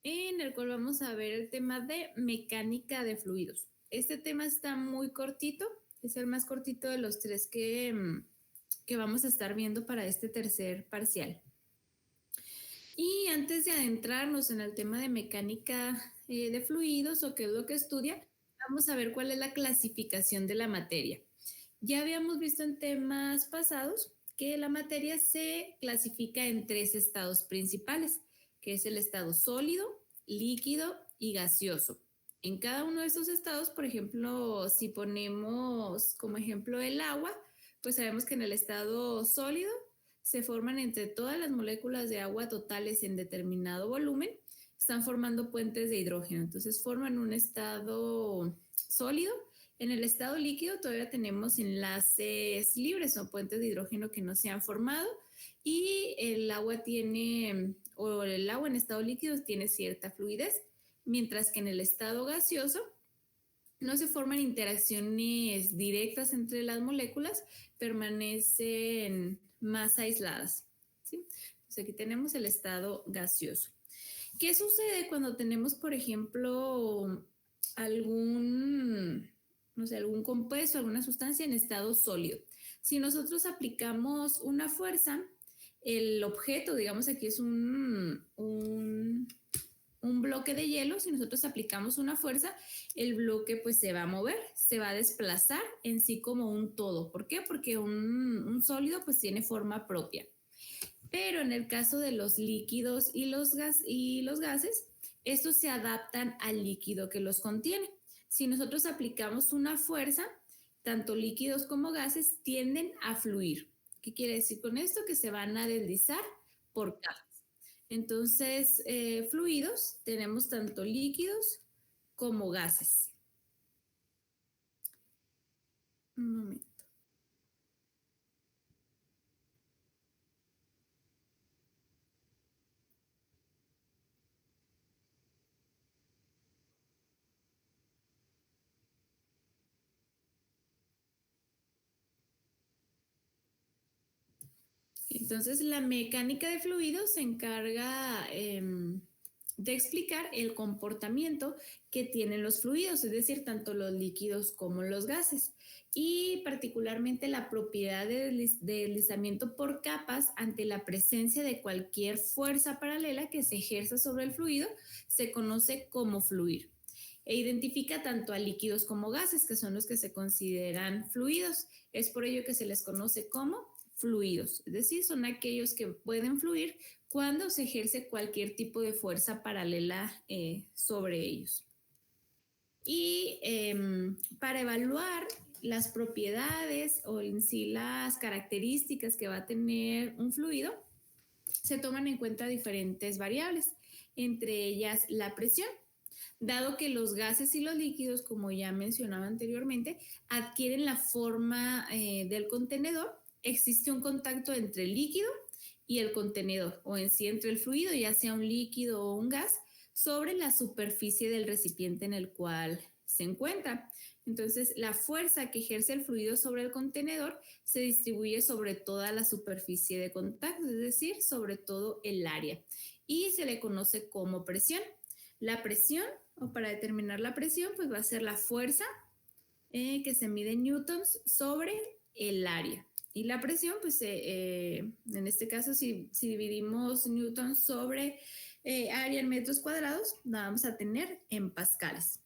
en el cual vamos a ver el tema de mecánica de fluidos. Este tema está muy cortito, es el más cortito de los tres que vamos a estar viendo para este tercer parcial. Y antes de adentrarnos en el tema de mecánica de fluidos o qué es lo que estudia, vamos a ver cuál es la clasificación de la materia. Ya habíamos visto en temas pasados que la materia se clasifica en tres estados principales, que es el estado sólido, líquido y gaseoso. En cada uno de estos estados, por ejemplo, si ponemos como ejemplo el agua, pues sabemos que en el estado sólido se forman entre todas las moléculas de agua totales en determinado volumen, están formando puentes de hidrógeno. Entonces forman un estado sólido. En el estado líquido todavía tenemos enlaces libres o puentes de hidrógeno que no se han formado y el agua tiene, o el agua en estado líquido tiene cierta fluidez, mientras que en el estado gaseoso no se forman interacciones directas entre las moléculas, permanecen más aisladas, ¿sí? Entonces aquí tenemos el estado gaseoso. ¿Qué sucede cuando tenemos, por ejemplo, algún, no sé, algún compuesto, alguna sustancia en estado sólido? Si nosotros aplicamos una fuerza, el objeto, digamos aquí es un bloque de hielo, si nosotros aplicamos una fuerza, el bloque pues se va a mover, se va a desplazar en sí como un todo. ¿Por qué? Porque un sólido pues tiene forma propia. Pero en el caso de los líquidos y los gases, estos se adaptan al líquido que los contiene. Si nosotros aplicamos una fuerza, tanto líquidos como gases tienden a fluir. ¿Qué quiere decir con esto? Que se van a deslizar por capas. Entonces, fluidos tenemos tanto líquidos como gases. Un momento. Entonces, la mecánica de fluidos se encarga de explicar el comportamiento que tienen los fluidos, es decir, tanto los líquidos como los gases, y particularmente la propiedad de deslizamiento por capas ante la presencia de cualquier fuerza paralela que se ejerza sobre el fluido, se conoce como fluir. E identifica tanto a líquidos como gases, que son los que se consideran fluidos. Es por ello que se les conoce como fluidos, es decir, son aquellos que pueden fluir cuando se ejerce cualquier tipo de fuerza paralela sobre ellos. Y para evaluar las propiedades o en sí las características que va a tener un fluido, se toman en cuenta diferentes variables, entre ellas la presión. Dado que los gases y los líquidos, como ya mencionaba anteriormente, adquieren la forma del contenedor, existe un contacto entre el líquido y el contenedor, o en sí entre el fluido, ya sea un líquido o un gas, sobre la superficie del recipiente en el cual se encuentra. Entonces, la fuerza que ejerce el fluido sobre el contenedor se distribuye sobre toda la superficie de contacto, es decir, sobre todo el área, y se le conoce como presión. La presión, o para determinar la presión, pues va a ser la fuerza que se mide en newtons sobre el área. Y la presión, pues en este caso, si dividimos newtons sobre área en metros cuadrados, la vamos a tener en pascales.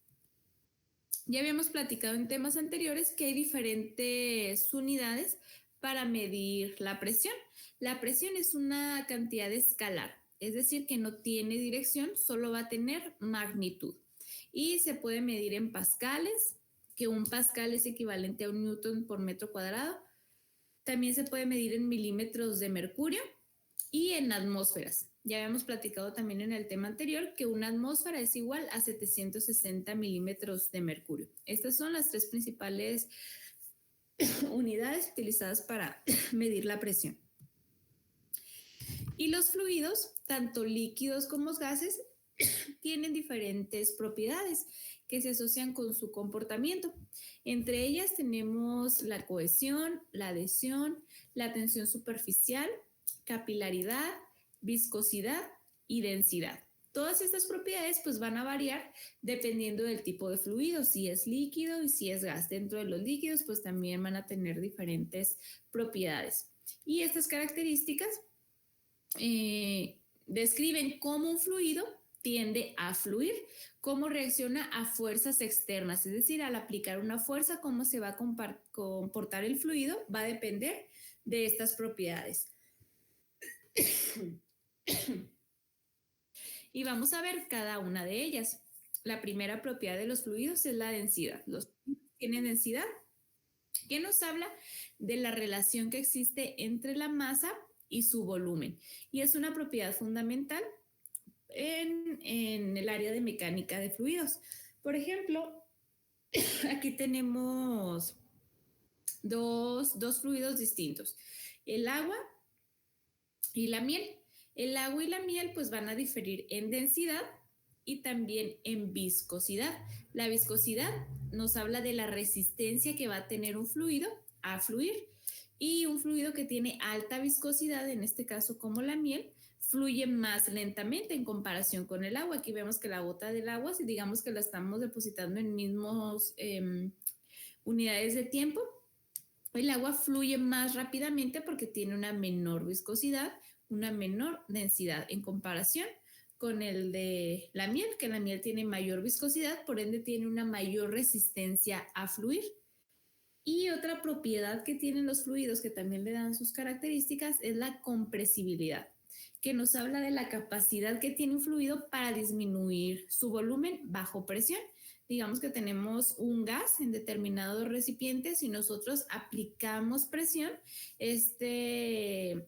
Ya habíamos platicado en temas anteriores que hay diferentes unidades para medir la presión. La presión es una cantidad escalar, es decir, que no tiene dirección, solo va a tener magnitud. Y se puede medir en pascales, que un pascal es equivalente a un newton por metro cuadrado. También se puede medir en milímetros de mercurio y en atmósferas. Ya habíamos platicado también en el tema anterior que una atmósfera es igual a 760 milímetros de mercurio. Estas son las tres principales unidades utilizadas para medir la presión. Y los fluidos, tanto líquidos como gases, tienen diferentes propiedades que se asocian con su comportamiento. Entre ellas tenemos la cohesión, la adhesión, la tensión superficial, capilaridad, viscosidad y densidad. Todas estas propiedades pues van a variar dependiendo del tipo de fluido, si es líquido y si es gas. Dentro de los líquidos pues también van a tener diferentes propiedades. Y estas características describen cómo un fluido tiende a fluir, cómo reacciona a fuerzas externas, es decir, al aplicar una fuerza, cómo se va a comportar el fluido, va a depender de estas propiedades. Y vamos a ver cada una de ellas. La primera propiedad de los fluidos es la densidad. Los fluidos tienen densidad, que nos habla de la relación que existe entre la masa y su volumen. Y es una propiedad fundamental en el área de mecánica de fluidos. Por ejemplo, aquí tenemos dos fluidos distintos, el agua y la miel. El agua y la miel pues van a diferir en densidad y también en viscosidad. La viscosidad nos habla de la resistencia que va a tener un fluido a fluir, y un fluido que tiene alta viscosidad, en este caso como la miel, fluye más lentamente en comparación con el agua. Aquí vemos que la gota del agua, si digamos que la estamos depositando en mismos unidades de tiempo, el agua fluye más rápidamente porque tiene una menor viscosidad, una menor densidad en comparación con el de la miel, que la miel tiene mayor viscosidad, por ende tiene una mayor resistencia a fluir. Y otra propiedad que tienen los fluidos que también le dan sus características es la compresibilidad, que nos habla de la capacidad que tiene un fluido para disminuir su volumen bajo presión. Digamos que tenemos un gas en determinado recipiente, si nosotros aplicamos presión, este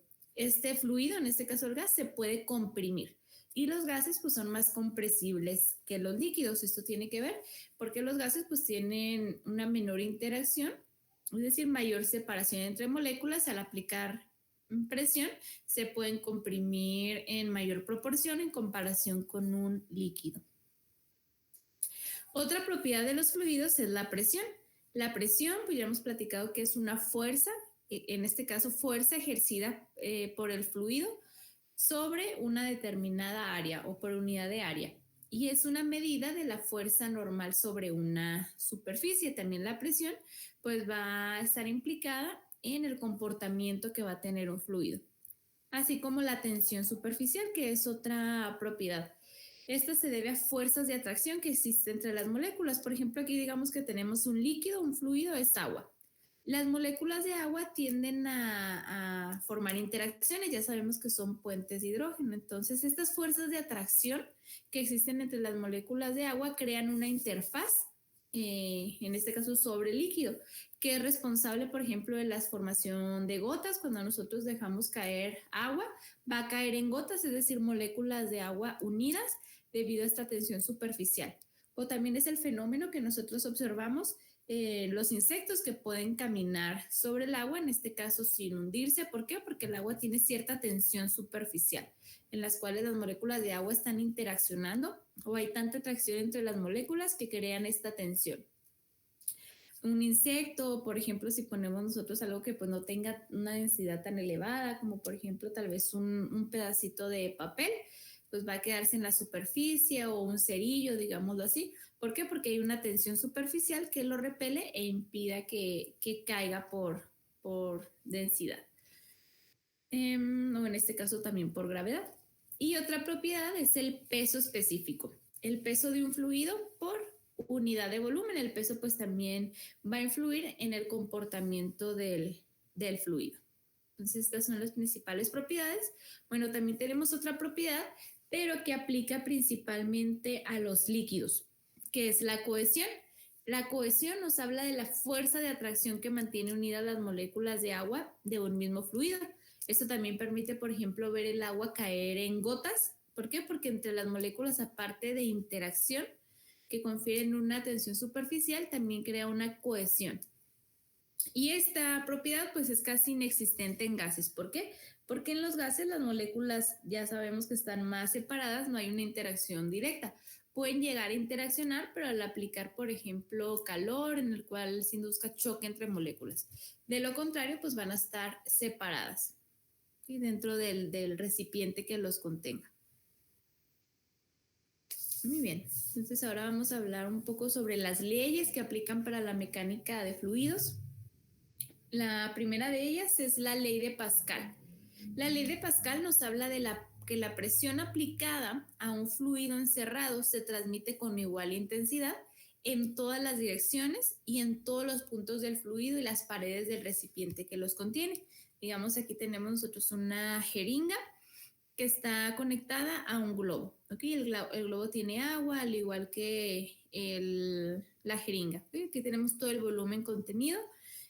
fluido, en este caso el gas, se puede comprimir. Y los gases pues son más compresibles que los líquidos. Esto tiene que ver porque los gases pues tienen una menor interacción, es decir, mayor separación entre moléculas. Al aplicar presión se pueden comprimir en mayor proporción en comparación con un líquido. Otra propiedad de los fluidos es la presión. La presión, pues ya hemos platicado que es una fuerza, en este caso fuerza ejercida por el fluido sobre una determinada área o por unidad de área. Y es una medida de la fuerza normal sobre una superficie. También la presión pues va a estar implicada en el comportamiento que va a tener un fluido, así como la tensión superficial, que es otra propiedad. Esta se debe a fuerzas de atracción que existen entre las moléculas. Por ejemplo, aquí digamos que tenemos un líquido, un fluido, es agua. Las moléculas de agua tienden a formar interacciones, ya sabemos que son puentes de hidrógeno. Entonces, estas fuerzas de atracción que existen entre las moléculas de agua crean una interfaz, en este caso sobre el líquido, que es responsable, por ejemplo, de la formación de gotas. Cuando nosotros dejamos caer agua, va a caer en gotas, es decir, moléculas de agua unidas debido a esta tensión superficial. O también es el fenómeno que nosotros observamos, los insectos que pueden caminar sobre el agua, en este caso sin hundirse. ¿Por qué? Porque el agua tiene cierta tensión superficial, en las cuales las moléculas de agua están interaccionando, o hay tanta atracción entre las moléculas que crean esta tensión. Un insecto, por ejemplo, si ponemos nosotros algo que pues no tenga una densidad tan elevada, como por ejemplo tal vez un pedacito de papel, pues va a quedarse en la superficie, o un cerillo, digámoslo así. ¿Por qué? Porque hay una tensión superficial que lo repele e impida que caiga por densidad. O en este caso también por gravedad. Y otra propiedad es el peso específico. El peso de un fluido por unidad de volumen. El peso pues también va a influir en el comportamiento del fluido. Entonces estas son las principales propiedades. Bueno, también tenemos otra propiedad, pero que aplica principalmente a los líquidos, que es la cohesión. La cohesión nos habla de la fuerza de atracción que mantiene unidas las moléculas de agua de un mismo fluido. Esto también permite, por ejemplo, ver el agua caer en gotas. ¿Por qué? Porque entre las moléculas, aparte de interacción que confieren una tensión superficial, también crea una cohesión. Y esta propiedad pues es casi inexistente en gases. ¿Por qué? Porque en los gases las moléculas ya sabemos que están más separadas, no hay una interacción directa. Pueden llegar a interaccionar, pero al aplicar, por ejemplo, calor en el cual se induzca choque entre moléculas. De lo contrario, pues van a estar separadas, ¿sí?, dentro del recipiente que los contenga. Muy bien, entonces ahora vamos a hablar un poco sobre las leyes que aplican para la mecánica de fluidos. La primera de ellas es la ley de Pascal. La ley de Pascal nos habla de que la presión aplicada a un fluido encerrado se transmite con igual intensidad en todas las direcciones y en todos los puntos del fluido y las paredes del recipiente que los contiene. Digamos, aquí tenemos nosotros una jeringa que está conectada a un globo. ¿Okay? El globo tiene agua, al igual que la jeringa. ¿Okay? Aquí tenemos todo el volumen contenido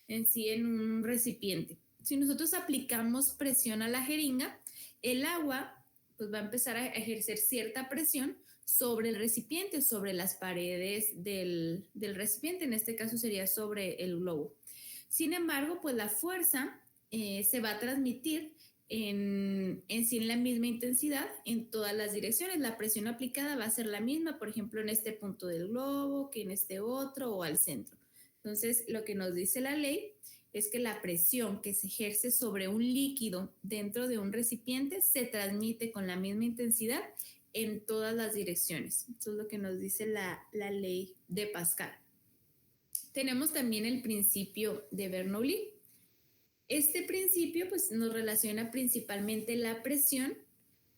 en sí en un recipiente. Si nosotros aplicamos presión a la jeringa, el agua pues, va a empezar a ejercer cierta presión sobre el recipiente, sobre las paredes del recipiente, en este caso sería sobre el globo. Sin embargo, pues la fuerza se va a transmitir en sí en la misma intensidad en todas las direcciones. La presión aplicada va a ser la misma, por ejemplo, en este punto del globo que en este otro o al centro. Entonces, lo que nos dice la ley es que la presión que se ejerce sobre un líquido dentro de un recipiente se transmite con la misma intensidad en todas las direcciones. Eso es lo que nos dice la ley de Pascal. Tenemos también el principio de Bernoulli. Este principio pues, nos relaciona principalmente la presión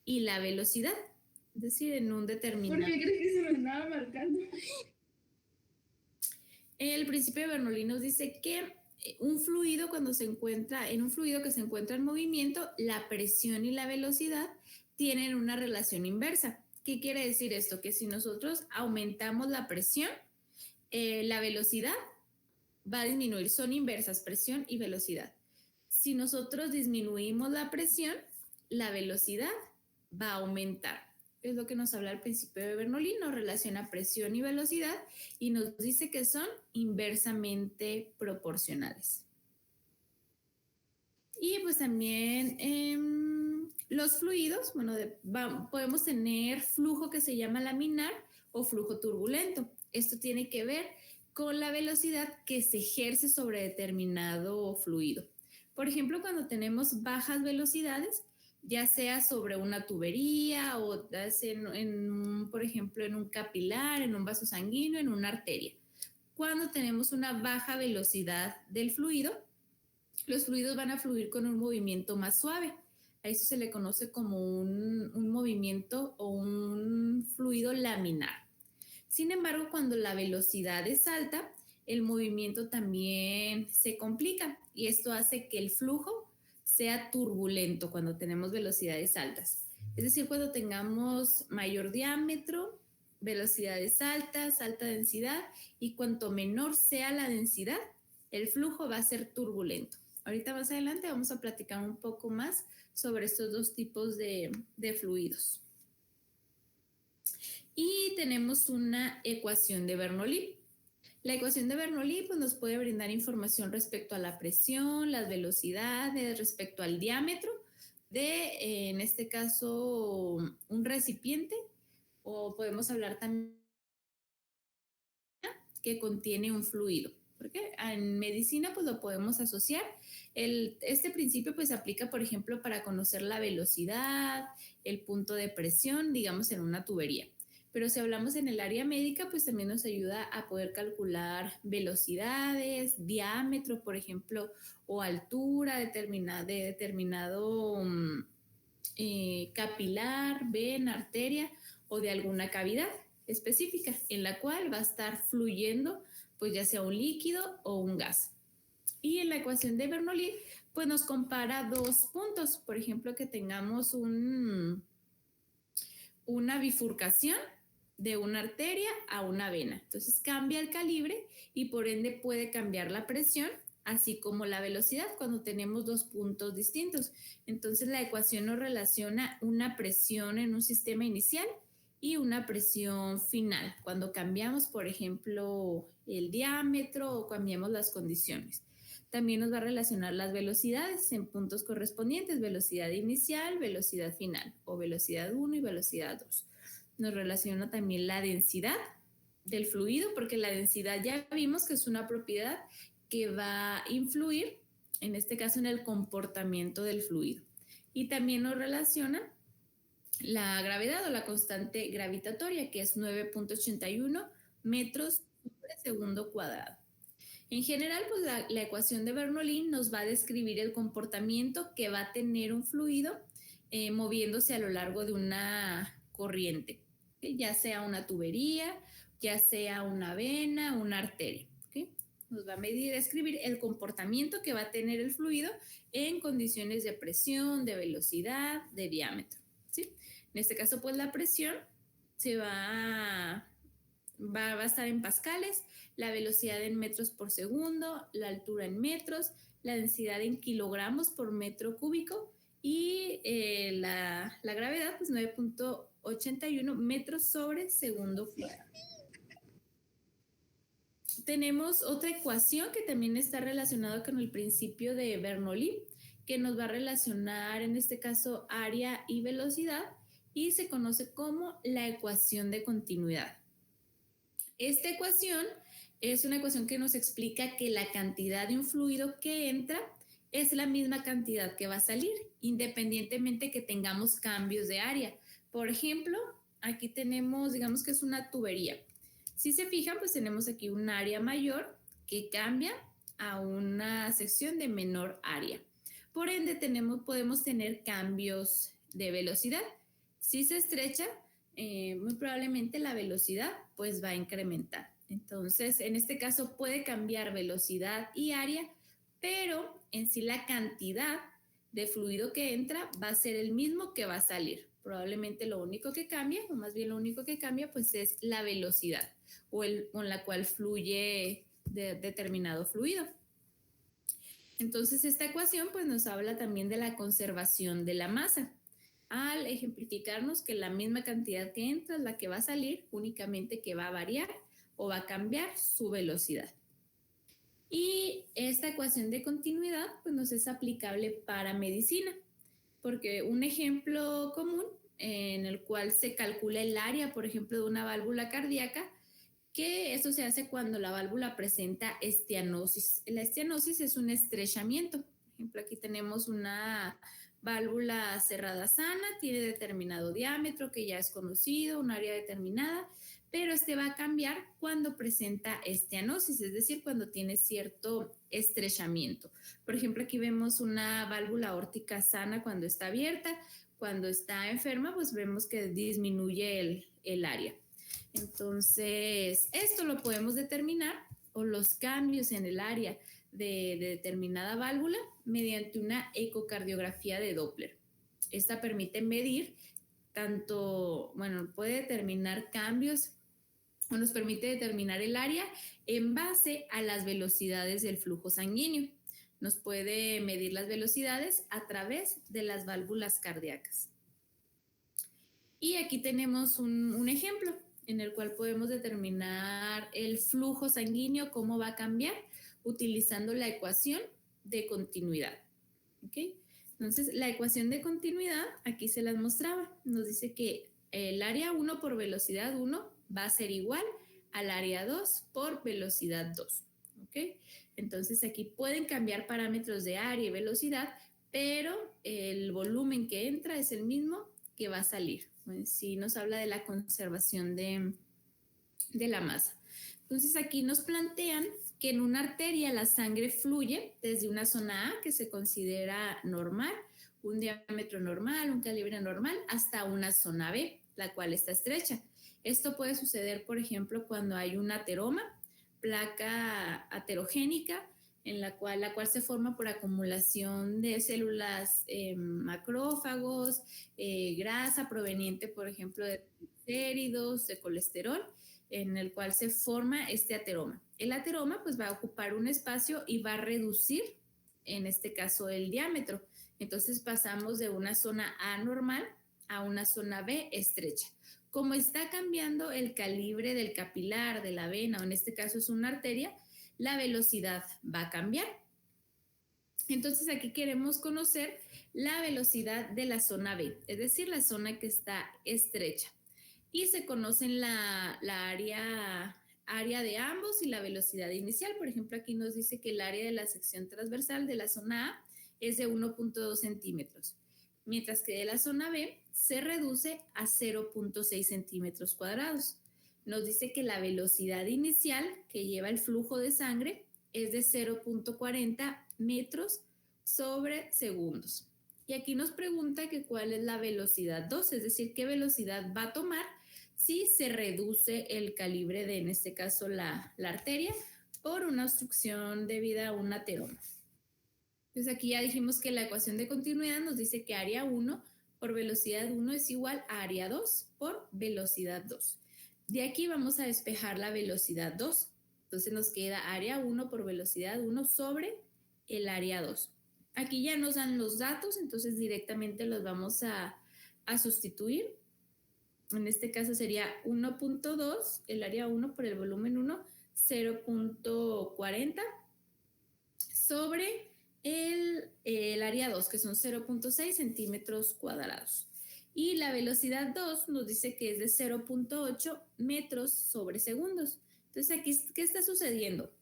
y la velocidad, es decir, en un determinado... ¿Por qué crees que se me andaba marcando? El principio de Bernoulli nos dice que un fluido cuando se encuentra, en un fluido que se encuentra en movimiento, la presión y la velocidad tienen una relación inversa. ¿Qué quiere decir esto? Que si nosotros aumentamos la presión, la velocidad va a disminuir. Son inversas, presión y velocidad. Si nosotros disminuimos la presión, la velocidad va a aumentar. Es lo que nos habla el principio de Bernoulli, nos relaciona presión y velocidad y nos dice que son inversamente proporcionales. Y pues también los fluidos, bueno, podemos tener flujo que se llama laminar o flujo turbulento. Esto tiene que ver con la velocidad que se ejerce sobre determinado fluido. Por ejemplo, cuando tenemos bajas velocidades, ya sea sobre una tubería o por ejemplo, en un capilar, en un vaso sanguíneo, en una arteria. Cuando tenemos una baja velocidad del fluido, los fluidos van a fluir con un movimiento más suave. A eso se le conoce como un movimiento o un fluido laminar. Sin embargo, cuando la velocidad es alta, el movimiento también se complica y esto hace que el flujo sea turbulento cuando tenemos velocidades altas. Es decir, cuando tengamos mayor diámetro, velocidades altas, alta densidad, y cuanto menor sea la densidad, el flujo va a ser turbulento. Ahorita más adelante vamos a platicar un poco más sobre estos dos tipos de fluidos. Y tenemos una ecuación de Bernoulli. La ecuación de Bernoulli pues, nos puede brindar información respecto a la presión, las velocidades, respecto al diámetro de, en este caso, un recipiente, o podemos hablar también que contiene un fluido. Porque en medicina pues lo podemos asociar. Este principio pues aplica, por ejemplo, para conocer la velocidad, el punto de presión, digamos, en una tubería. Pero si hablamos en el área médica, pues también nos ayuda a poder calcular velocidades, diámetro, por ejemplo, o altura de determinado capilar, vena, arteria o de alguna cavidad específica en la cual va a estar fluyendo pues ya sea un líquido o un gas. Y en la ecuación de Bernoulli pues nos compara dos puntos, por ejemplo que tengamos una bifurcación de una arteria a una vena. Entonces cambia el calibre y por ende puede cambiar la presión, así como la velocidad cuando tenemos dos puntos distintos. Entonces la ecuación nos relaciona una presión en un sistema inicial y una presión final, cuando cambiamos, por ejemplo, el diámetro o cambiamos las condiciones. También nos va a relacionar las velocidades en puntos correspondientes, velocidad inicial, velocidad final, o velocidad 1 y velocidad 2. Nos relaciona también la densidad del fluido, porque la densidad ya vimos que es una propiedad que va a influir, en este caso, en el comportamiento del fluido. Y también nos relaciona la gravedad o la constante gravitatoria, que es 9.81 metros sobre segundo cuadrado. En general, pues la ecuación de Bernoulli nos va a describir el comportamiento que va a tener un fluido moviéndose a lo largo de una corriente, ¿okay? Ya sea una tubería, ya sea una vena, una arteria. ¿Okay? Nos va a medir, describir el comportamiento que va a tener el fluido en condiciones de presión, de velocidad, de diámetro. ¿Sí? En este caso, pues la presión se va a estar en pascales, la velocidad en metros por segundo, la altura en metros, la densidad en kilogramos por metro cúbico y la gravedad, pues 9.81 metros sobre segundo cuadrado. Tenemos otra ecuación que también está relacionada con el principio de Bernoulli, que nos va a relacionar en este caso área y velocidad y se conoce como la ecuación de continuidad. Esta ecuación es una ecuación que nos explica que la cantidad de un fluido que entra es la misma cantidad que va a salir, independientemente que tengamos cambios de área. Por ejemplo, aquí tenemos, digamos que es una tubería. Si se fijan, pues tenemos aquí un área mayor que cambia a una sección de menor área. Por ende, podemos tener cambios de velocidad. Si se estrecha, muy probablemente la velocidad pues va a incrementar. Entonces, en este caso puede cambiar velocidad y área, pero en sí la cantidad de fluido que entra va a ser el mismo que va a salir. Probablemente lo único que cambia, o más bien lo único que cambia, pues es la velocidad con la cual fluye determinado fluido. Entonces, esta ecuación pues nos habla también de la conservación de la masa, al ejemplificarnos que la misma cantidad que entra es la que va a salir, únicamente que va a variar o va a cambiar su velocidad. Y esta ecuación de continuidad pues nos es aplicable para medicina, porque un ejemplo común en el cual se calcula el área, por ejemplo, de una válvula cardíaca, que esto se hace cuando la válvula presenta estianosis. La estianosis es un estrechamiento. Por ejemplo, aquí tenemos una válvula cerrada sana, tiene determinado diámetro que ya es conocido, un área determinada, pero este va a cambiar cuando presenta estianosis, es decir, cuando tiene cierto estrechamiento. Por ejemplo, aquí vemos una válvula aórtica sana cuando está abierta, cuando está enferma, pues vemos que disminuye el área. Entonces, esto lo podemos determinar o los cambios en el área de determinada válvula mediante una ecocardiografía de Doppler. Esta permite medir puede determinar cambios o nos permite determinar el área en base a las velocidades del flujo sanguíneo. Nos puede medir las velocidades a través de las válvulas cardíacas. Y aquí tenemos un ejemplo en el cual podemos determinar el flujo sanguíneo, cómo va a cambiar, utilizando la ecuación de continuidad. ¿Okay? Entonces, la ecuación de continuidad, aquí se las mostraba, nos dice que el área 1 por velocidad 1 va a ser igual al área 2 por velocidad 2. ¿Okay? Entonces, aquí pueden cambiar parámetros de área y velocidad, pero el volumen que entra es el mismo que va a salir. Sí nos habla de la conservación de la masa. Entonces aquí nos plantean que en una arteria la sangre fluye desde una zona A, que se considera normal, un diámetro normal, un calibre normal, hasta una zona B, la cual está estrecha. Esto puede suceder, por ejemplo, cuando hay un ateroma, placa aterogénica, en la cual se forma por acumulación de células macrófagos, grasa proveniente, por ejemplo, de triglicéridos, de colesterol, en el cual se forma este ateroma. El ateroma pues va a ocupar un espacio y va a reducir, en este caso, el diámetro. Entonces pasamos de una zona A normal a una zona B estrecha. Como está cambiando el calibre del capilar, de la vena, o en este caso es una arteria, la velocidad va a cambiar. Entonces aquí queremos conocer la velocidad de la zona B, es decir, la zona que está estrecha. Y se conocen la área de ambos y la velocidad inicial. Por ejemplo, aquí nos dice que el área de la sección transversal de la zona A es de 1.2 centímetros, mientras que de la zona B se reduce a 0.6 centímetros cuadrados. Nos dice que la velocidad inicial que lleva el flujo de sangre es de 0.40 metros sobre segundos. Y aquí nos pregunta que cuál es la velocidad 2, es decir, qué velocidad va a tomar si se reduce el calibre de, en este caso, la arteria por una obstrucción debida a un ateroma. Entonces aquí ya dijimos que la ecuación de continuidad nos dice que área 1 por velocidad 1 es igual a área 2 por velocidad 2. De aquí vamos a despejar la velocidad 2. Entonces nos queda área 1 por velocidad 1 sobre el área 2. Aquí ya nos dan los datos, entonces directamente los vamos a sustituir. En este caso sería 1.2, el área 1 por el volumen 1, 0.40 sobre el área 2, que son 0.6 centímetros cuadrados. Y la velocidad 2 nos dice que es de 0.8 metros sobre segundos. Entonces aquí, ¿qué está sucediendo?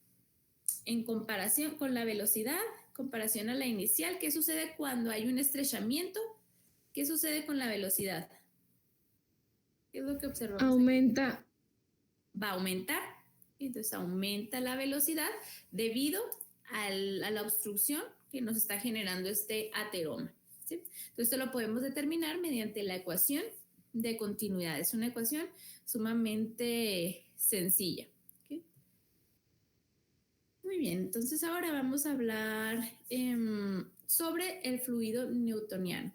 En comparación con la velocidad, comparación a la inicial, ¿qué sucede cuando hay un estrechamiento? ¿Qué sucede con la velocidad? ¿Qué es lo que observamos? Aumenta. Va a aumentar, entonces aumenta la velocidad debido a la obstrucción que nos está generando este ateroma. ¿Sí? Entonces esto lo podemos determinar mediante la ecuación de continuidad. Es una ecuación sumamente sencilla. ¿Okay? Muy bien, entonces ahora vamos a hablar sobre el fluido newtoniano.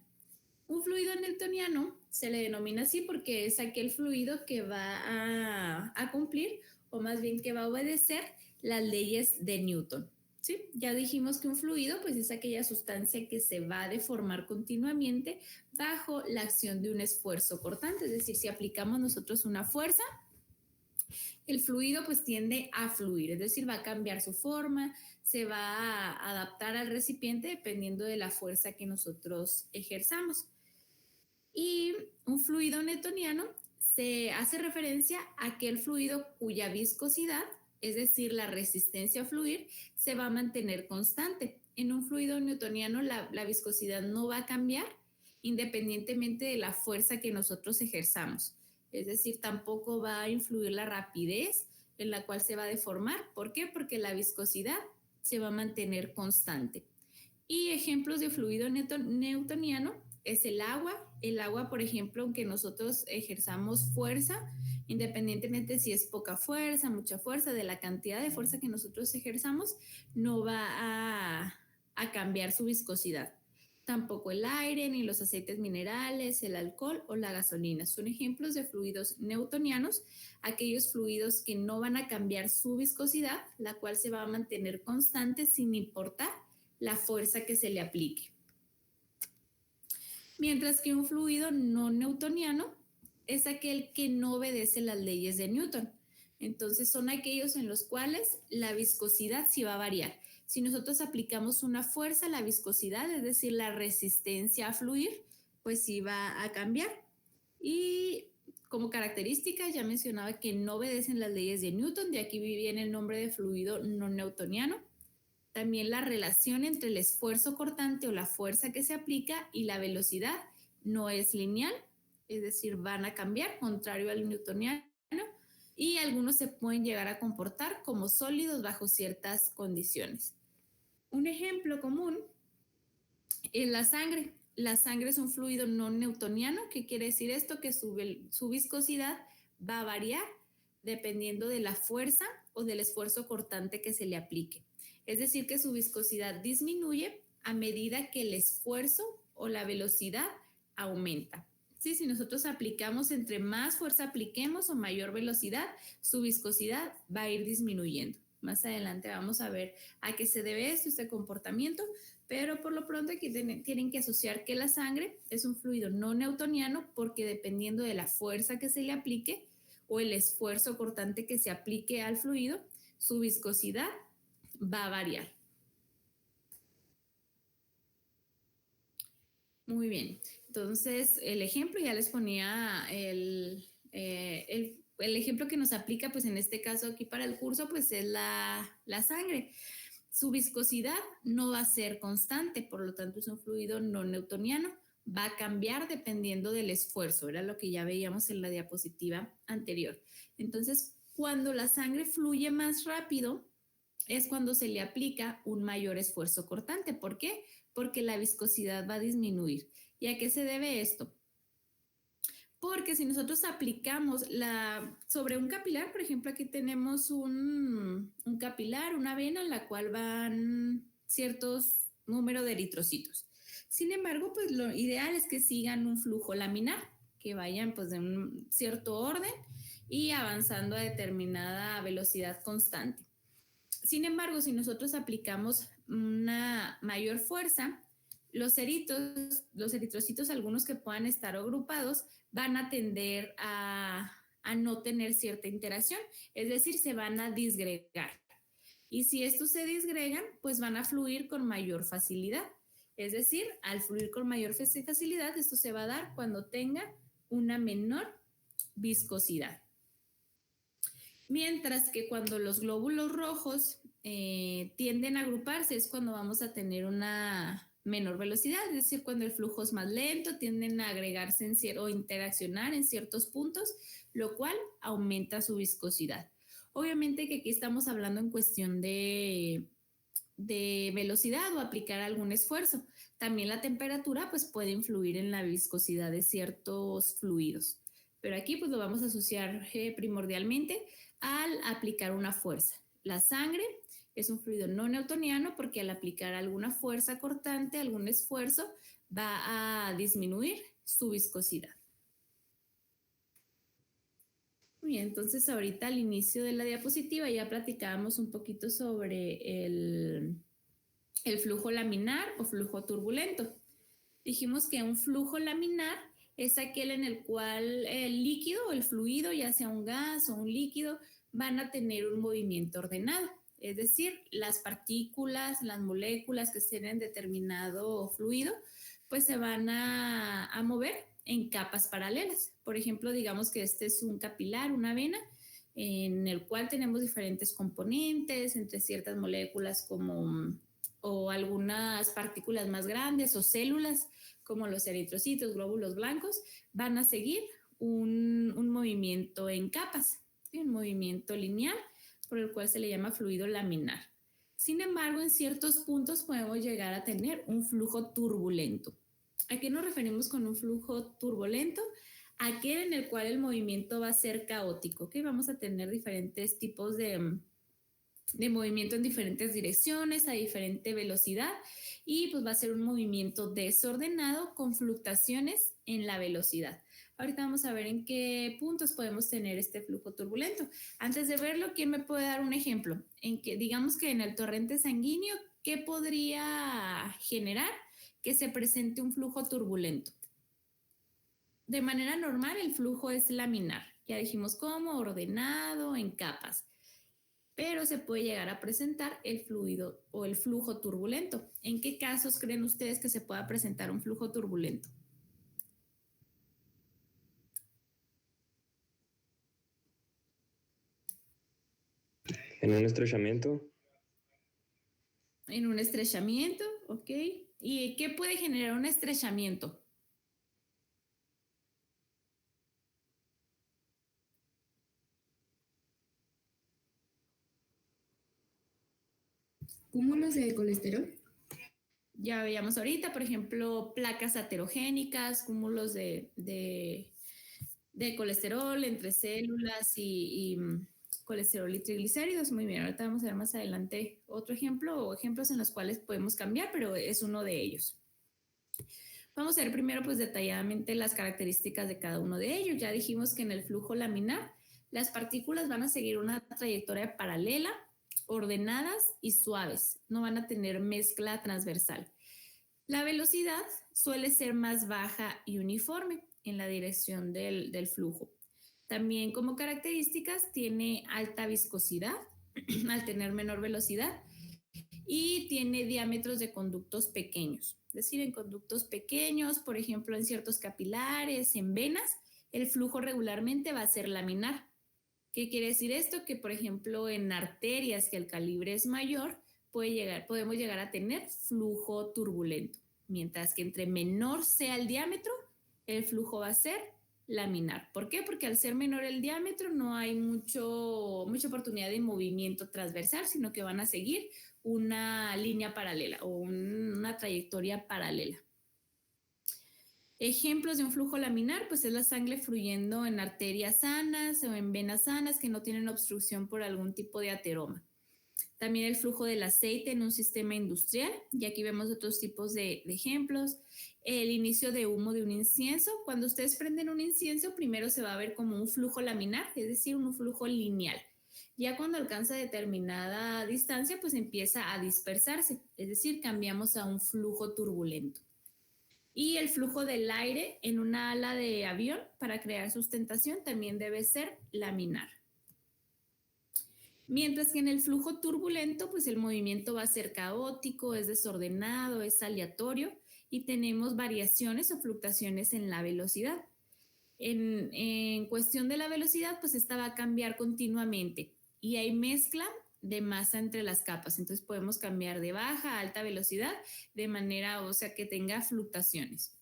Un fluido newtoniano se le denomina así porque es aquel fluido que va a cumplir, o más bien que va a obedecer las leyes de Newton. ¿Sí? Ya dijimos que un fluido pues es aquella sustancia que se va a deformar continuamente bajo la acción de un esfuerzo cortante. Es decir, si aplicamos nosotros una fuerza, el fluido pues tiende a fluir, es decir, va a cambiar su forma, se va a adaptar al recipiente dependiendo de la fuerza que nosotros ejerzamos. Y un fluido newtoniano se hace referencia a aquel fluido cuya viscosidad, es decir, la resistencia a fluir, se va a mantener constante. En un fluido newtoniano la viscosidad no va a cambiar independientemente de la fuerza que nosotros ejerzamos. Es decir, tampoco va a influir la rapidez en la cual se va a deformar. ¿Por qué? Porque la viscosidad se va a mantener constante. Y ejemplos de fluido newtoniano es el agua. El agua, por ejemplo, aunque nosotros ejerzamos fuerza, independientemente si es poca fuerza, mucha fuerza, de la cantidad de fuerza que nosotros ejerzamos, no va a cambiar su viscosidad. Tampoco el aire, ni los aceites minerales, el alcohol o la gasolina. Son ejemplos de fluidos newtonianos, aquellos fluidos que no van a cambiar su viscosidad, la cual se va a mantener constante sin importar la fuerza que se le aplique. Mientras que un fluido no newtoniano es aquel que no obedece las leyes de Newton. Entonces son aquellos en los cuales la viscosidad sí va a variar. Si nosotros aplicamos una fuerza, la viscosidad, es decir, la resistencia a fluir, pues sí va a cambiar. Y como característica ya mencionaba que no obedecen las leyes de Newton, de aquí viene el nombre de fluido no newtoniano. También la relación entre el esfuerzo cortante o la fuerza que se aplica y la velocidad no es lineal, es decir, van a cambiar, contrario al newtoniano, y algunos se pueden llegar a comportar como sólidos bajo ciertas condiciones. Un ejemplo común es la sangre. La sangre es un fluido no newtoniano. ¿Qué quiere decir esto? Que su viscosidad va a variar dependiendo de la fuerza o del esfuerzo cortante que se le aplique. Es decir, que su viscosidad disminuye a medida que el esfuerzo o la velocidad aumenta. ¿Sí? Si nosotros aplicamos, entre más fuerza apliquemos o mayor velocidad, su viscosidad va a ir disminuyendo. Más adelante vamos a ver a qué se debe este comportamiento, pero por lo pronto aquí tienen que asociar que la sangre es un fluido no newtoniano porque dependiendo de la fuerza que se le aplique o el esfuerzo cortante que se aplique al fluido, su viscosidad va a variar. Muy bien, entonces el ejemplo ya les ponía el ejemplo que nos aplica, pues en este caso aquí para el curso, pues es la sangre. Su viscosidad no va a ser constante, por lo tanto es un fluido no newtoniano. va a cambiar dependiendo del esfuerzo, era lo que ya veíamos en la diapositiva anterior. Entonces, cuando la sangre fluye más rápido, es cuando se le aplica un mayor esfuerzo cortante. ¿Por qué? Porque la viscosidad va a disminuir. ¿Y a qué se debe esto? Porque si nosotros aplicamos sobre un capilar, por ejemplo, aquí tenemos un capilar, una vena en la cual van ciertos números de eritrocitos. Sin embargo, pues lo ideal es que sigan un flujo laminar, que vayan pues de un cierto orden y avanzando a determinada velocidad constante. Sin embargo, si nosotros aplicamos una mayor fuerza, los eritrocitos, algunos que puedan estar agrupados, van a tender a no tener cierta interacción, es decir, se van a disgregar. Y si estos se disgregan, pues van a fluir con mayor facilidad. Es decir, al fluir con mayor facilidad, esto se va a dar cuando tenga una menor viscosidad. Mientras que cuando los glóbulos rojos tienden a agruparse es cuando vamos a tener una menor velocidad, es decir, cuando el flujo es más lento, tienden a agregarse o interaccionar en ciertos puntos, lo cual aumenta su viscosidad. Obviamente que aquí estamos hablando en cuestión de velocidad o aplicar algún esfuerzo. También la temperatura pues puede influir en la viscosidad de ciertos fluidos. Pero aquí pues lo vamos a asociar primordialmente al aplicar una fuerza. La sangre es un fluido no newtoniano porque al aplicar alguna fuerza cortante, algún esfuerzo, va a disminuir su viscosidad. Bien, entonces ahorita al inicio de la diapositiva ya platicábamos un poquito sobre el flujo laminar o flujo turbulento. Dijimos que un flujo laminar es aquel en el cual el líquido o el fluido, ya sea un gas o un líquido, van a tener un movimiento ordenado. Es decir, las partículas, las moléculas que estén en determinado fluido, pues se van a mover en capas paralelas. Por ejemplo, digamos que este es un capilar, una vena, en el cual tenemos diferentes componentes entre ciertas moléculas o algunas partículas más grandes o células como los eritrocitos, glóbulos blancos, van a seguir un movimiento en capas, ¿sí? Un movimiento lineal por el cual se le llama fluido laminar. Sin embargo, en ciertos puntos podemos llegar a tener un flujo turbulento. ¿A qué nos referimos con un flujo turbulento? Aquel en el cual el movimiento va a ser caótico, que vamos a tener diferentes tipos de movimiento en diferentes direcciones, a diferente velocidad, y pues va a ser un movimiento desordenado con fluctuaciones en la velocidad. Ahorita vamos a ver en qué puntos podemos tener este flujo turbulento. Antes de verlo, ¿quién me puede dar un ejemplo? En que digamos que en el torrente sanguíneo, ¿qué podría generar que se presente un flujo turbulento? De manera normal, el flujo es laminar. Ya dijimos cómo, ordenado, en capas. Pero se puede llegar a presentar el fluido o el flujo turbulento. ¿En qué casos creen ustedes que se pueda presentar un flujo turbulento? En un estrechamiento. En un estrechamiento, ¿ok? ¿Y qué puede generar un estrechamiento? ¿Cúmulos de colesterol? Ya veíamos ahorita, por ejemplo, placas aterogénicas, cúmulos de colesterol entre células y colesterol y triglicéridos. Muy bien, ahorita vamos a ver más adelante otro ejemplo o ejemplos en los cuales podemos cambiar, pero es uno de ellos. Vamos a ver primero pues detalladamente las características de cada uno de ellos. Ya dijimos que en el flujo laminar las partículas van a seguir una trayectoria paralela, ordenadas y suaves. No van a tener mezcla transversal. La velocidad suele ser más baja y uniforme en la dirección del flujo. También como características tiene alta viscosidad al tener menor velocidad y tiene diámetros de conductos pequeños. Es decir, en conductos pequeños, por ejemplo, en ciertos capilares, en venas, el flujo regularmente va a ser laminar. ¿Qué quiere decir esto? Que, por ejemplo, en arterias que el calibre es mayor, podemos llegar a tener flujo turbulento. mientras que entre menor sea el diámetro, el flujo va a ser laminar. ¿Por qué? Porque al ser menor el diámetro no hay mucha oportunidad de movimiento transversal, sino que van a seguir una línea paralela o una trayectoria paralela. Ejemplos de un flujo laminar, pues es la sangre fluyendo en arterias sanas o en venas sanas que no tienen obstrucción por algún tipo de ateroma. También el flujo del aceite en un sistema industrial, y aquí vemos otros tipos de ejemplos. El inicio de humo de un incienso. Cuando ustedes prenden un incienso, primero se va a ver como un flujo laminar, es decir, un flujo lineal. Ya cuando alcanza determinada distancia, pues empieza a dispersarse, es decir, cambiamos a un flujo turbulento. Y el flujo del aire en una ala de avión para crear sustentación también debe ser laminar. Mientras que en el flujo turbulento, pues el movimiento va a ser caótico, es desordenado, es aleatorio y tenemos variaciones o fluctuaciones en la velocidad. En cuestión de la velocidad, pues esta va a cambiar continuamente y hay mezcla de masa entre las capas. Entonces podemos cambiar de baja a alta velocidad de manera, o sea, que tenga fluctuaciones.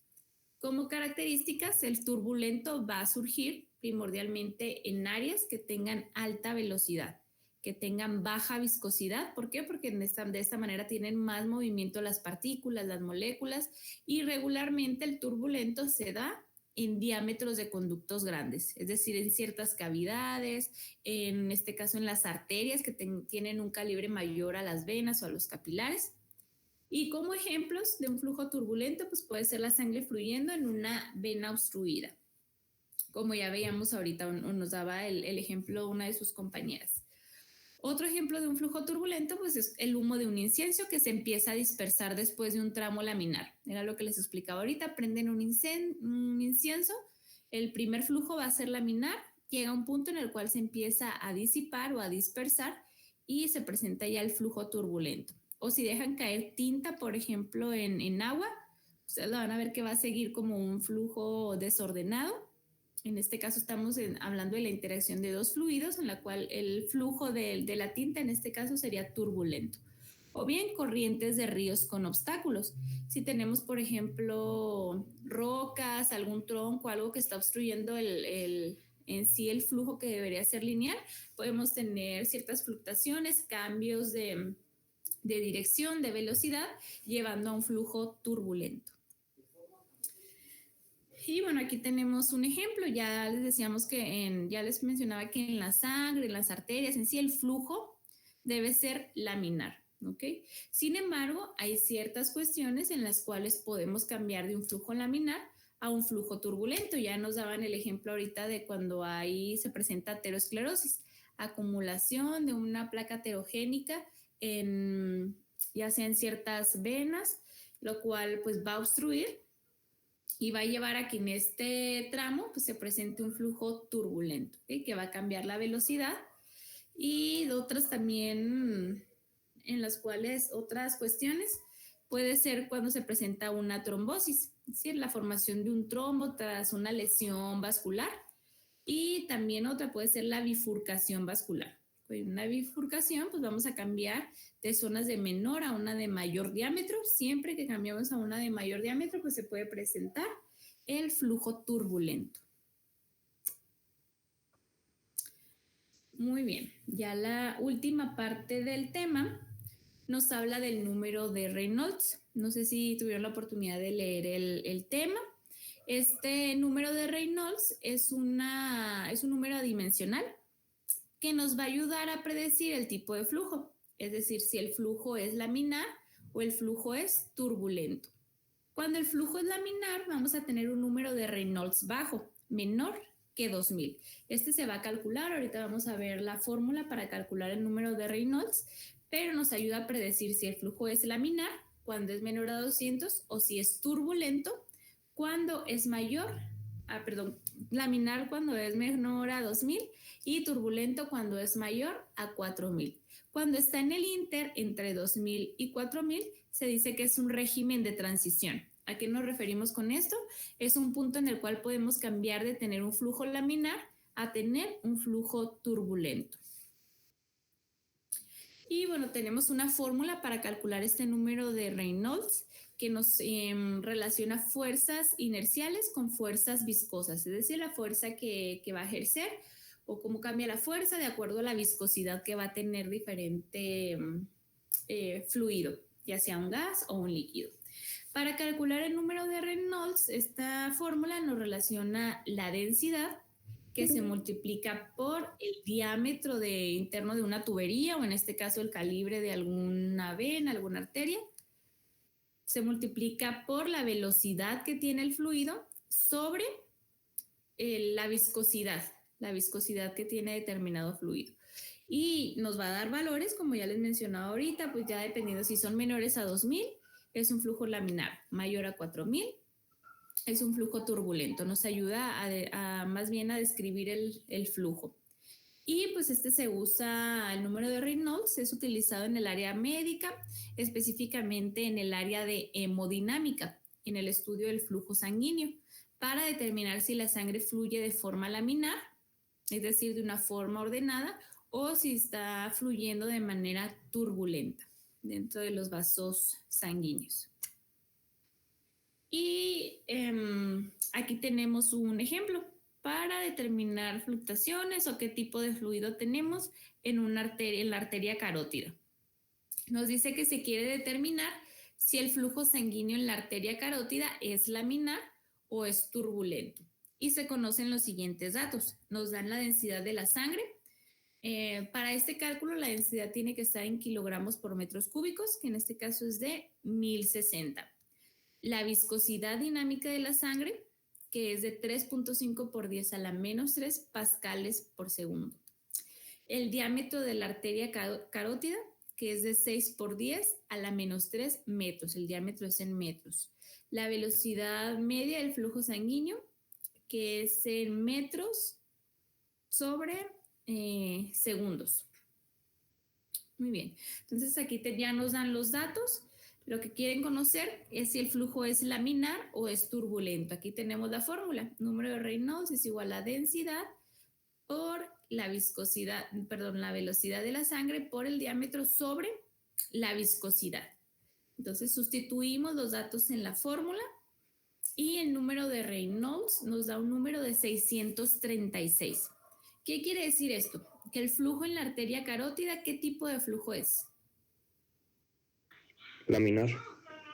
Como características, el turbulento va a surgir primordialmente en áreas que tengan alta velocidad, que tengan baja viscosidad. ¿Por qué? Porque de esta manera tienen más movimiento las partículas, las moléculas, y regularmente el turbulento se da en diámetros de conductos grandes, es decir, en ciertas cavidades, en este caso en las arterias que tienen un calibre mayor a las venas o a los capilares. Y como ejemplos de un flujo turbulento, pues puede ser la sangre fluyendo en una vena obstruida, como ya veíamos ahorita, o nos daba el ejemplo una de sus compañeras. Otro ejemplo de un flujo turbulento, pues es el humo de un incienso que se empieza a dispersar después de un tramo laminar. Era lo que les explicaba ahorita. Prenden un incienso, el primer flujo va a ser laminar, llega a un punto en el cual se empieza a disipar o a dispersar y se presenta ya el flujo turbulento. O si dejan caer tinta, por ejemplo, en agua, ustedes lo van a ver que va a seguir como un flujo desordenado. En este caso estamos hablando de la interacción de dos fluidos, en la cual el flujo de la tinta en este caso sería turbulento. O bien corrientes de ríos con obstáculos. Si tenemos, por ejemplo, rocas, algún tronco, algo que está obstruyendo en sí el flujo que debería ser lineal, podemos tener ciertas fluctuaciones, cambios de dirección, de velocidad, llevando a un flujo turbulento. Y bueno, aquí tenemos un ejemplo. Ya les decíamos que ya les mencionaba que en la sangre, en las arterias, en sí el flujo debe ser laminar, ¿ok? Sin embargo, hay ciertas cuestiones en las cuales podemos cambiar de un flujo laminar a un flujo turbulento. Ya nos daban el ejemplo ahorita de cuando ahí se presenta aterosclerosis, acumulación de una placa aterogénica ya sea en ciertas venas, lo cual pues va a obstruir y va a llevar a que en este tramo pues, se presente un flujo turbulento, ¿okay? Que va a cambiar la velocidad, y de otras también en las cuales otras cuestiones puede ser cuando se presenta una trombosis, es decir, la formación de un trombo tras una lesión vascular, y también otra puede ser la bifurcación vascular. En una bifurcación, pues vamos a cambiar de zonas de menor a una de mayor diámetro. Siempre que cambiamos a una de mayor diámetro, pues se puede presentar el flujo turbulento. Muy bien, ya la última parte del tema nos habla del número de Reynolds. No sé si tuvieron la oportunidad de leer el tema. Este número de Reynolds es un número adimensional que nos va a ayudar a predecir el tipo de flujo, es decir, si el flujo es laminar o el flujo es turbulento. Cuando el flujo es laminar, vamos a tener un número de Reynolds bajo, menor que 2000. Este se va a calcular, ahorita vamos a ver la fórmula para calcular el número de Reynolds, pero nos ayuda a predecir si el flujo es laminar, cuando es menor a 200, o si es turbulento, cuando es laminar cuando es menor a 2000 y turbulento cuando es mayor a 4000. Cuando está en el inter entre 2000 y 4000 se dice que es un régimen de transición. ¿A qué nos referimos con esto? Es un punto en el cual podemos cambiar de tener un flujo laminar a tener un flujo turbulento. Y bueno, tenemos una fórmula para calcular este número de Reynolds que nos relaciona fuerzas inerciales con fuerzas viscosas, es decir, la fuerza que va a ejercer o cómo cambia la fuerza de acuerdo a la viscosidad que va a tener diferente fluido, ya sea un gas o un líquido. Para calcular el número de Reynolds, esta fórmula nos relaciona la densidad, que se multiplica por el diámetro interno de una tubería, o en este caso el calibre de alguna vena, alguna arteria. Se multiplica por la velocidad que tiene el fluido sobre la viscosidad que tiene determinado fluido. Y nos va a dar valores, como ya les mencionaba ahorita, pues ya dependiendo si son menores a 2000, es un flujo laminar, mayor a 4000, es un flujo turbulento. Nos ayuda más bien a describir el flujo. Y pues se usa, el número de Reynolds es utilizado en el área médica, específicamente en el área de hemodinámica, en el estudio del flujo sanguíneo, para determinar si la sangre fluye de forma laminar, es decir, de una forma ordenada, o si está fluyendo de manera turbulenta dentro de los vasos sanguíneos. Y aquí tenemos un ejemplo para determinar fluctuaciones o qué tipo de fluido tenemos en la arteria carótida. Nos dice que se quiere determinar si el flujo sanguíneo en la arteria carótida es laminar o es turbulento. Y se conocen los siguientes datos. Nos dan la densidad de la sangre. Para este cálculo, la densidad tiene que estar en kilogramos por metros cúbicos, que en este caso es de 1060. La viscosidad dinámica de la sangre, que es de 3.5 por 10 a la menos 3 pascales por segundo. El diámetro de la arteria carótida, que es de 6 por 10 a la menos 3 metros. El diámetro es en metros. La velocidad media del flujo sanguíneo, que es en metros sobre segundos. Muy bien. Entonces aquí ya nos dan los datos. Lo que quieren conocer es si el flujo es laminar o es turbulento. Aquí tenemos la fórmula. Número de Reynolds es igual a densidad por la velocidad de la sangre por el diámetro sobre la viscosidad. Entonces sustituimos los datos en la fórmula y el número de Reynolds nos da un número de 636. ¿Qué quiere decir esto? Que el flujo en la arteria carótida, ¿qué tipo de flujo es? Laminar.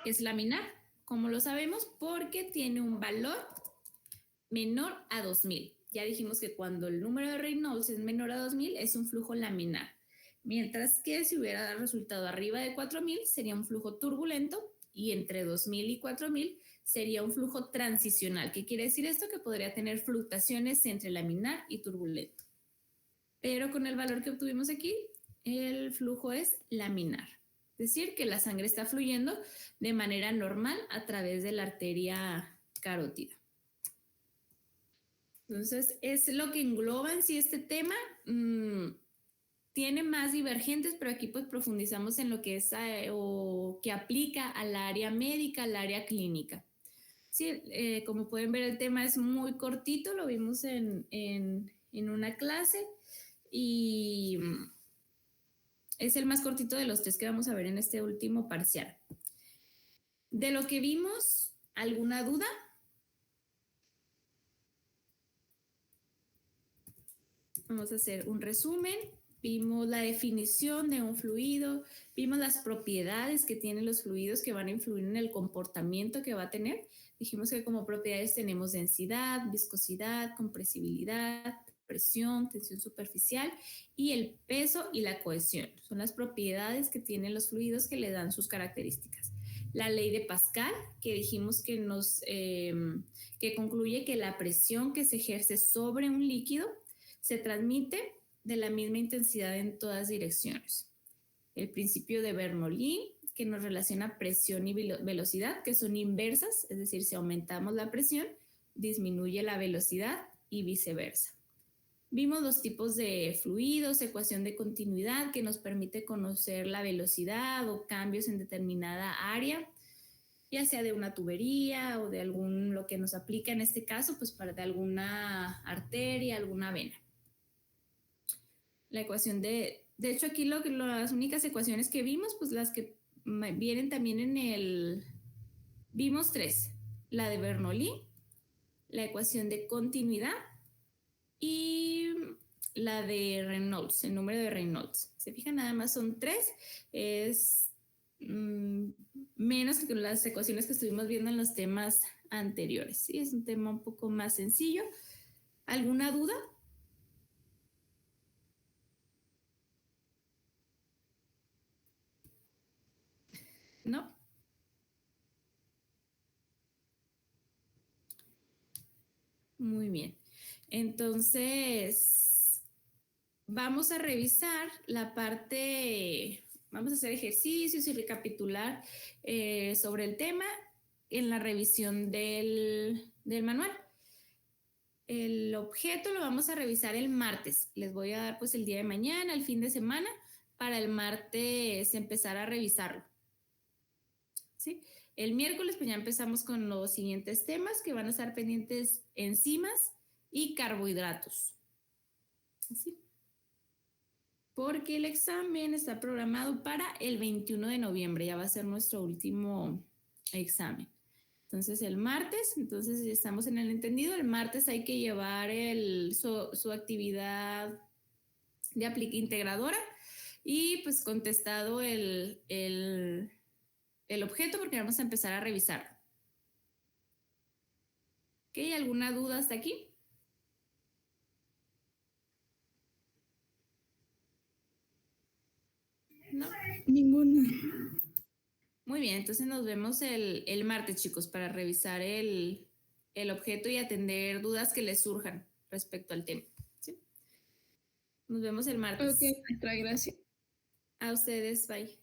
Es laminar. ¿Cómo lo sabemos? Porque tiene un valor menor a 2000. Ya dijimos que cuando el número de Reynolds es menor a 2000 es un flujo laminar. Mientras que si hubiera resultado arriba de 4000 sería un flujo turbulento y entre 2000 y 4000 sería un flujo transicional. ¿Qué quiere decir esto? Que podría tener fluctuaciones entre laminar y turbulento. Pero con el valor que obtuvimos aquí, el flujo es laminar. Es decir, que la sangre está fluyendo de manera normal a través de la arteria carótida. Entonces, es lo que engloba en sí este tema. Tiene más divergentes, pero aquí pues profundizamos en lo que es o que aplica al área médica, al área clínica. Sí, como pueden ver, el tema es muy cortito, lo vimos en una clase y es el más cortito de los 3 que vamos a ver en este último parcial. De lo que vimos, ¿alguna duda? Vamos a hacer un resumen. Vimos la definición de un fluido, vimos las propiedades que tienen los fluidos que van a influir en el comportamiento que va a tener. Dijimos que como propiedades tenemos densidad, viscosidad, compresibilidad, presión, tensión superficial y el peso y la cohesión. Son las propiedades que tienen los fluidos que le dan sus características. La ley de Pascal, que dijimos que que concluye que la presión que se ejerce sobre un líquido se transmite de la misma intensidad en todas direcciones. El principio de Bernoulli, que nos relaciona presión y velocidad, que son inversas, es decir, si aumentamos la presión, disminuye la velocidad y viceversa. Vimos los tipos de fluidos, ecuación de continuidad, que nos permite conocer la velocidad o cambios en determinada área, ya sea de una tubería o de lo que nos aplica en este caso, pues para de alguna arteria, alguna vena. La ecuación de hecho aquí las únicas ecuaciones que vimos, pues las que vienen también en Vimos 3, la de Bernoulli, la ecuación de continuidad y la de Reynolds, el número de Reynolds. Se fijan, nada más son 3, es menos que las ecuaciones que estuvimos viendo en los temas anteriores. ¿Sí? Es un tema un poco más sencillo. ¿Alguna duda? ¿No? Muy bien. Entonces, vamos a revisar la parte, vamos a hacer ejercicios y recapitular sobre el tema en la revisión del manual. El objeto lo vamos a revisar el martes. Les voy a dar pues el día de mañana, el fin de semana, para el martes empezar a revisarlo. ¿Sí? El miércoles pues ya empezamos con los siguientes temas que van a estar pendientes: enzimas y carbohidratos. ¿Sí? Porque el examen está programado para el 21 de noviembre, ya va a ser nuestro último examen. Entonces el martes, entonces estamos en el entendido, el martes hay que llevar su actividad de integradora y pues contestado el objeto, porque vamos a empezar a revisar. ¿Ok? ¿Alguna duda hasta aquí? ¿No? Ninguna. Muy bien, entonces nos vemos el martes, chicos, para revisar el objeto y atender dudas que les surjan respecto al tema. ¿Sí? Nos vemos el martes. Ok, maestra, gracias. A ustedes, bye.